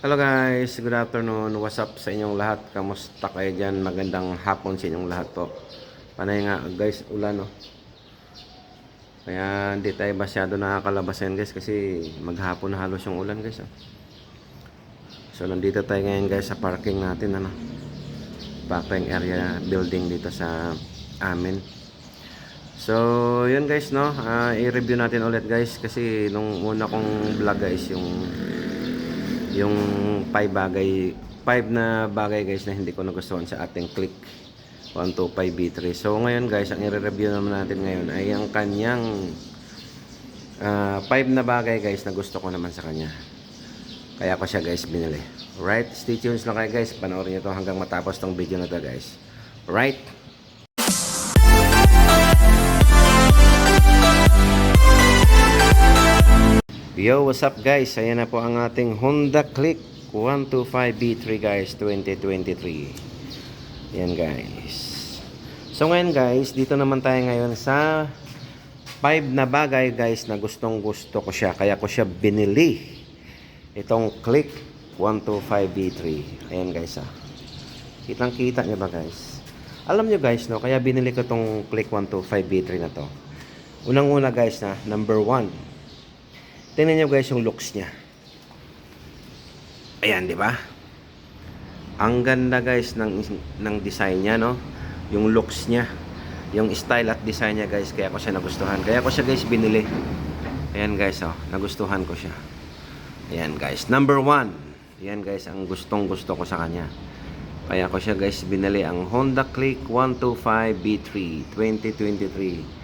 Hello guys, good afternoon. What's up sa inyong lahat? Kamusta kayo dyan? Magandang hapon sa inyong lahat po. Panay nga guys, ulan no. Kaya hindi tayo masyado nakakalabasan guys kasi maghapon na halos yung ulan guys. So nandito tayo ngayon guys sa parking natin ano. Parking area building dito sa amin. So yun guys no, i-review natin ulit guys kasi nung una kong vlog guys yung 5 na bagay guys na hindi ko nagustuhan sa ating Click 125B3. So ngayon guys, ang i-review naman natin ngayon ay ang kanyang 5 na bagay guys na gusto ko naman sa kanya. Kaya ko siya guys binili. Right, stay tuned lang kayo guys. Panoorin nyo to hanggang matapos tong video na to guys. Right. Yo, what's up guys? Ayan na po ang ating Honda Click 125B3 guys 2023. Ayan guys. So ngayon guys, dito naman tayo ngayon sa 5 na bagay guys na gustong gusto ko siya. Kaya ko siya binili. Itong Click 125B3. Ayan guys Kitang kita nyo ba guys? Alam nyo guys no, kaya binili ko itong Click 125B3 na to. Unang una guys na, number 1. Tingnan nyo guys yung looks niya. Ayan, di ba? Ang ganda guys ng design niya, no? Yung looks niya, yung style at design niya guys, kaya ko siya nagustuhan. Kaya ko siya guys binili. Ayan guys, nagustuhan ko siya. Ayan guys, number 1. Ayan guys, ang gustong gusto ko sa kanya. Kaya ko siya guys binili ang Honda Click 125B3 2023.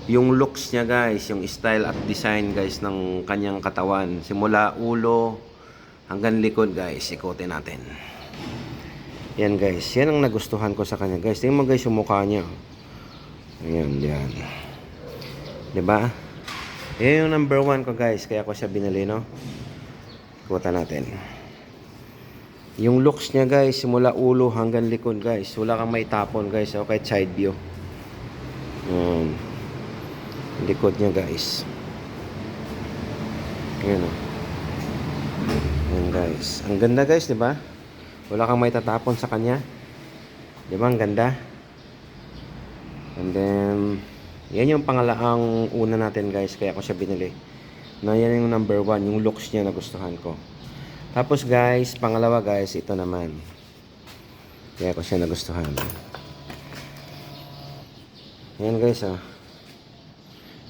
Yung looks niya guys, yung style at design guys ng kanyang katawan, simula ulo hanggang likod guys, ikutin natin. Yan guys, yan ang nagustuhan ko sa kanya guys. Tingnan mo guys yung mukha niya. Ayan, yan. Diba? Yan yung number 1 ko guys, kaya ko siya binili no. Ikutin natin. Yung looks niya guys, simula ulo hanggang likod guys. Wala kang may tapon guys, o kahit side view. Likod niya guys. Ayan Ayan guys. Ang ganda guys, di ba? Wala kang may tatapon sa kanya. Di ba? Ang ganda. And then, yan yung pangalaang una natin guys. Kaya ko siya binili. Na yan yung number 1. Yung looks niya na gustuhan ko. Tapos guys, pangalawa guys, ito naman. Kaya ko siya nagustuhan. Ayan guys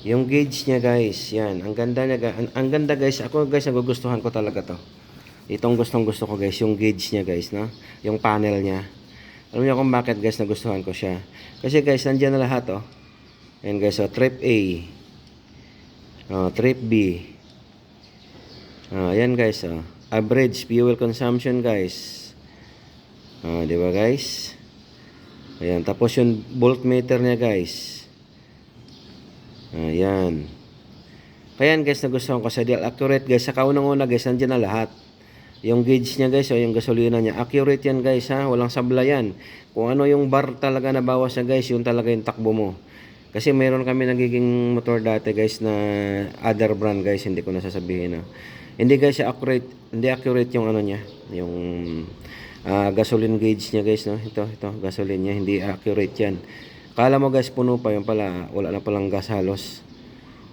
yung gauge niya guys, yan. Ang ganda niya, ang ganda guys. Ako guys, nagugustuhan ko talaga to. Itong gustong gusto ko guys, yung gauge niya guys, no? Yung panel niya. Alam niyo kung bakit guys nagustuhan ko siya? Kasi guys, nandiyan na lahat Ayan guys, trip A. Trip B. Ayan guys, average fuel consumption guys. Di ba guys? Ayan, tapos yung voltmeter niya guys. Ayan. Kaya guys, nagustuhan ko sa deal. Accurate guys. Sa kaunang-una guys, nandiyan na lahat. Yung gauge niya guys, yung gasolina niya. Accurate yan guys Walang sabla yan. Kung ano yung bar talaga na bawas na guys, yun talaga yung takbo mo. Kasi mayroon kami nagiging motor dati guys na other brand guys. Hindi ko nasasabihin Hindi guys accurate. Hindi accurate yung ano niya. Yung gasoline gauge niya guys Ito gasoline niya. Hindi accurate yan. Kala mo guys puno pa, yung pala wala na palang gas halos.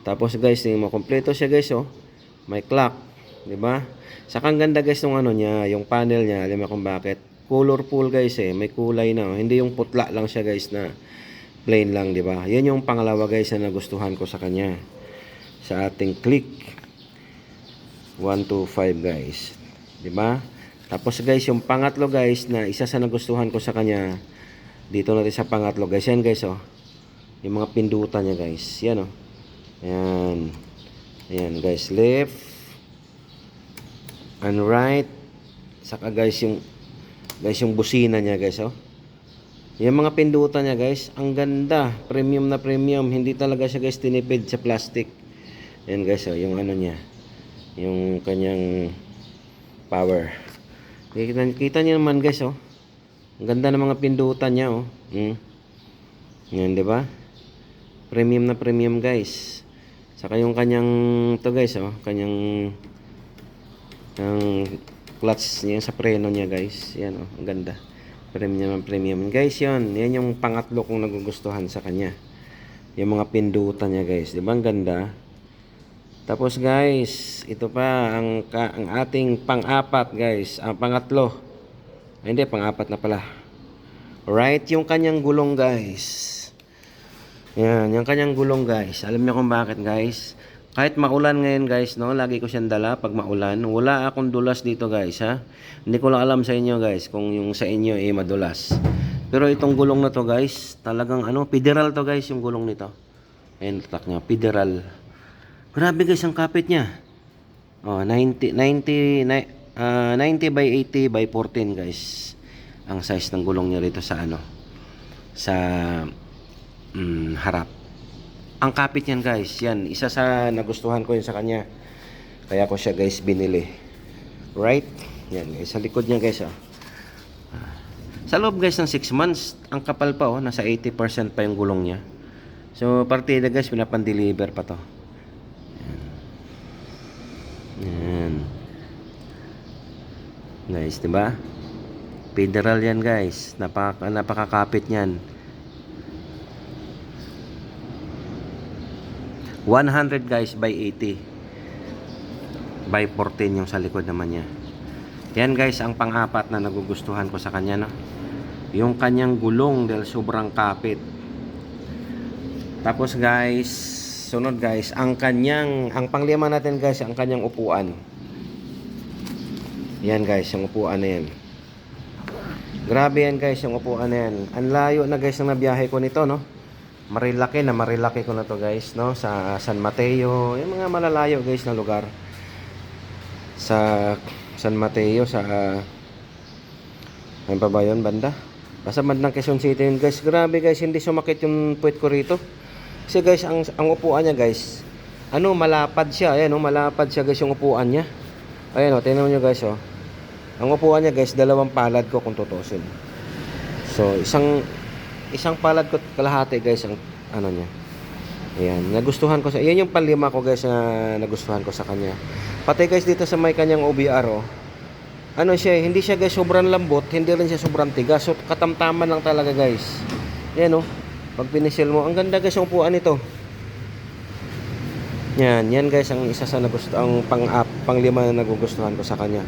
Tapos guys, tingnan mo kompleto siya guys May clock, 'di ba? Saka ang ganda guys ng ano niya, yung panel niya, alam mo kung bakit? Colorful guys may kulay na Hindi yung putla lang siya guys na plain lang, 'di ba? Yan yung pangalawa guys na nagustuhan ko sa kanya. Sa ating Click 125 guys, 'di ba? Tapos guys, yung pangatlo guys na isa sa nagustuhan ko sa kanya. Dito natin sa pangatlo guys. Yan guys yung mga pindutan niya guys. Yan Ayan. Ayan guys. Left and right. Saka guys yung busina niya guys Yung mga pindutan niya guys. Ang ganda. Premium na premium. Hindi talaga siya guys tinipid sa plastic. Ayan guys yung ano niya. Yung kanyang power. Kita niyo naman guys Ang ganda ng mga pindutan niya Yan, 'di ba? Premium na premium guys. Saka yung kanyang to guys kanyang clutch niya sa preno niya guys. Yan oh, ang ganda. Premium premium. Guys, yan yung pangatlo kong nagugustuhan sa kanya. Yung mga pindutan niya guys. Di ba ang ganda? Tapos guys, ito pa ang ating pang-apat guys. Ang pangatlo. Ay, hindi, pang-apat na pala. Alright, yung kanyang gulong guys. Yan, yung kanyang gulong guys. Alam niyo kung bakit guys? Kahit maulan ngayon guys, no, lagi ko siyang dala pag maulan. Wala akong dulas dito guys, ha. Hindi ko lang alam sa inyo guys kung yung sa inyo ay madulas. Pero itong gulong na to guys, talagang ano, federal to guys yung gulong nito. Ayun, tatak niya, federal. Grabe guys ang kapit niya. Oh, 90 by 80 by 14 guys. Ang size ng gulong niya rito sa ano, sa harap. Ang kapit niyan guys, yan, isa sa nagustuhan ko yun sa kanya. Kaya ko siya guys binili. Right? Yan guys, sa likod niya guys, oh. Sa loob guys ng 6 months, ang kapal pa, oh, nasa 80% pa yung gulong niya. So, partida guys, pinapandeliver pa to. Yan. Guys, diba? Federal yan guys. Napakakapit niyan. 100 guys by 80 by 14 yung sa likod naman niya. Yan guys ang pang-apat na nagugustuhan ko sa kanya, no? Yung kanyang gulong dahil sobrang kapit. Tapos guys, sunod guys, ang panglima natin guys, ang kanyang upuan. Yan guys, yung upuan na yan. Grabe yan guys, yung upuan na yan. Ang layo na guys ng nabiyahe ko nito, no? Marilaki ko na to guys, no, sa San Mateo, yung mga malalayo guys na lugar sa San Mateo, sa ano pa ba yun, banda basta bandang Quezon City yun guys. Grabe guys, hindi sumakit yung puwet ko rito kasi guys ang upuan niya guys, ano, malapad siya. Ayan, malapad siya guys yung upuan niya. Ayan, tingnan niyo guys, oh, ang upuan niya guys, dalawang palad ko kung tutusin. So isang palad ko kalahati guys ang ano niya. Ayan, nagustuhan ko yan yung panlima ko guys na nagustuhan ko sa kanya. Pati guys dito sa may kanyang OBR, oh, ano siya, hindi siya guys sobrang lambot, hindi rin siya sobrang tigas. So katamtaman lang talaga guys. Ayan, oh, pag pinisil mo, ang ganda guys yung upuan nito. Yan guys ang isa sa ang panglima na nagugustuhan ko sa kanya.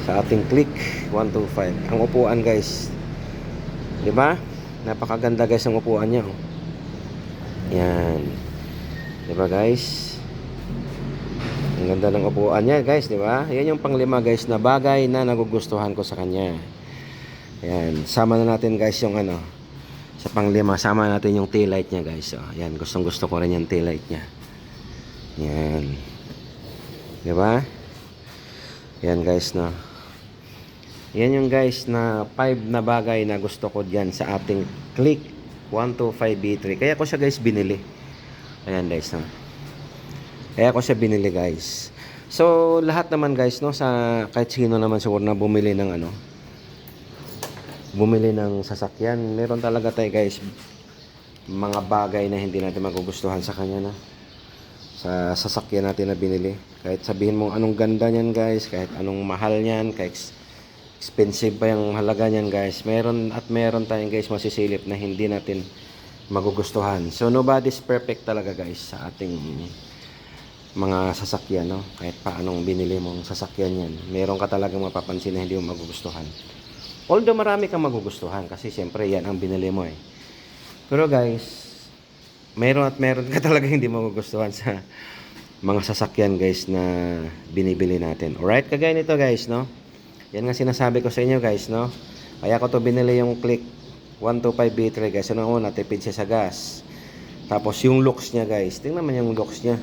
Sa ating Click 125. Ang upuan guys. 'Di ba? Napakaganda guys ang upuan niya, oh. Yan. 'Di ba guys? Ang ganda ng upuan niya guys, 'di ba? Yan yung panglima guys na bagay na nagugustuhan ko sa kanya. Yan, sama na natin guys yung ano, sa panglima, sama natin yung tail light niya guys. Oh, yan, gustong-gusto ko rin yung tail light niya. Yan. 'Di ba? Yan guys, no. Yan yung guys na 5 na bagay na gusto ko diyan sa ating Click 125B3. Kaya ko siya guys binili. Ayan guys, no. Kaya ko siya binili guys. So lahat naman guys, no, sa kahit sino naman siguro na bumili ng sasakyan, meron talaga tayo guys mga bagay na hindi natin magugustuhan sa kanya, no, sa sasakyan natin na binili. Kahit sabihin mo anong ganda niyan guys, kahit anong mahal niyan, kahit expensive pa yung halaga niyan guys, meron tayong guys masisilip na hindi natin magugustuhan. So nobody's perfect talaga guys sa ating mga sasakyan, no? Kahit paanong binili mong sasakyan yan, meron ka talagang mapapansin na hindi mo magugustuhan. Although marami kang magugustuhan kasi siyempre yan ang binili mo, eh. Pero guys, meron ka talaga hindi magugustuhan sa mga sasakyan guys na binibili natin. Alright, kagaya nito guys, no? Yan nga sinasabi ko sa inyo guys, no? Kaya ko to binili yung Click 125B3 guys. Ano, una, tipid siya sa gas. Tapos yung looks niya guys, tingnan naman yung looks niya.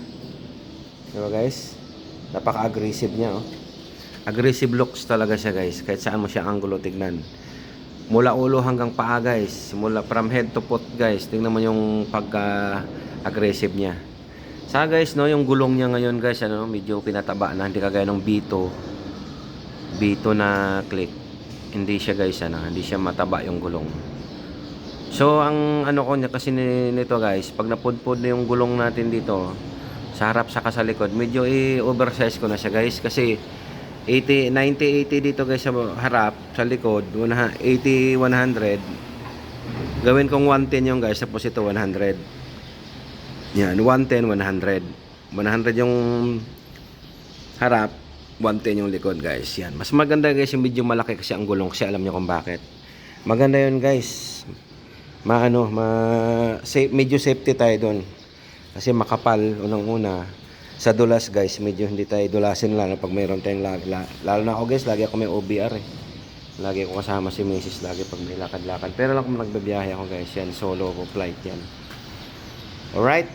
Diba guys? Napaka-aggressive niya, oh. Aggressive looks talaga siya guys. Kahit saan mo siya angulo tignan. Mula ulo hanggang paa guys. Mula from head to foot guys. Tingnan mo yung pagka-aggressive niya. Sa guys, no, yung gulong niya ngayon guys, ano, medyo pinataba na, hindi kagaya ng B2 na Click. Hindi siya guys, ano, hindi siya mataba yung gulong. So ang ano ko niya kasi nito guys, pag napudpod na yung gulong natin dito sa harap saka sa likod, medyo i-oversize ko na siya guys kasi 80, 90, 80 dito guys sa harap, sa likod, 80, 100. Gawin kong 110 yung guys, tapos ito 100. Yan, 110, 100. 100 yung harap, 110 yung likod guys. Yan. Mas maganda guys yung medyo malaki kasi ang gulong, kasi alam niyo kung bakit. Maganda yun guys. Medyo safety tayo doon. Kasi makapal unang-una. Sa dulas guys, medyo hindi tayo dulasin lalo pag mayroon tayong lalo na ako guys, lagi ako may OBR eh. Lagi ako kasama si Mrs. lagi pag may lakad-lakad. Pero lang kung nagbabiyahe ako guys, yan solo ko flight yan. Alright.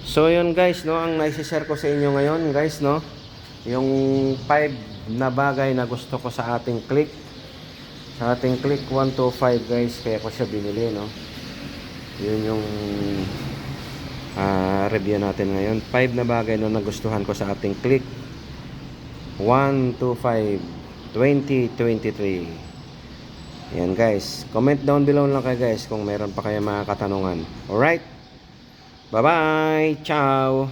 So yun guys, no, ang naisi-share ko sa inyo ngayon guys, no, yung 5 na bagay na gusto ko sa ating click. Sa ating click 125 guys, kaya ko siya binili, no. Yun yung review natin ngayon. 5 na bagay na nagustuhan ko sa ating click 125 2023. Yan guys, comment down below lang kayo guys kung meron pa kayo mga katanungan. Alright, bye bye, ciao.